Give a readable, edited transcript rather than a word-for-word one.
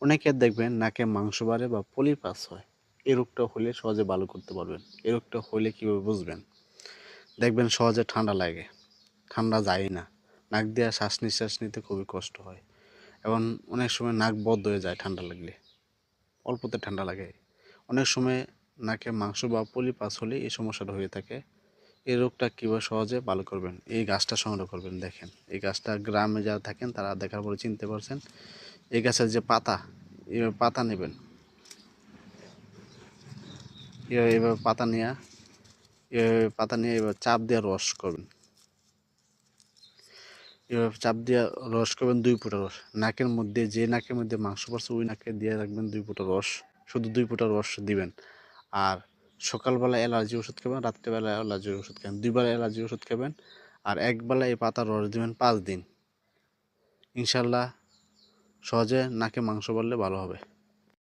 অনেকের দেখবেন নাকে মাংস বাড়ে বা পলি পাস হয়, এই রোগটা হলে সহজে ভালো করতে পারবেন। এই রোগটা হলে কীভাবে বুঝবেন? দেখবেন সহজে ঠান্ডা লাগে, ঠান্ডা যায় না, নাক দিয়ে শ্বাস নিঃশ্বাস নিতে খুবই কষ্ট হয় এবং অনেক সময় নাক বন্ধ হয়ে যায় ঠান্ডা লাগলে, অল্পতে ঠান্ডা লাগে। অনেক সময় নাকে মাংস বা পলি পাস হলে এই সমস্যাটা হয়ে থাকে। এই রোগটা কীভাবে সহজে ভালো করবেন? এই গাছটা সংগ্রহ করবেন। দেখেন, এই গাছটা গ্রামে যারা থাকেন তারা দেখার পরে চিনতে পারছেন। এই গাছের যে পাতা, এভাবে পাতা নেবেন, এভাবে পাতা নিয়ে এভাবে চাপ দিয়ে রস করবেন। এভাবে চাপ দিয়ে রস করবেন 2 ফোঁটা রস। নাকের মধ্যে, যে নাকের মধ্যে মাংস পড়ছে ওই নাকে দিয়ে রাখবেন 2 ফোঁটা রস, শুধু 2 ফোঁটা রস দিবেন। আর সকালবেলা অ্যালার্জি ওষুধ খাবেন, রাত্রেবেলা অ্যালার্জির ওষুধ খাবেন, 2 বেলা অ্যালার্জির ওষুধ খাবেন। আর একবেলা এই পাতার রস দিবেন 5 দিন। ইনশাল্লাহ সহজে নাকে মাংস বাড়লে ভালো হবে।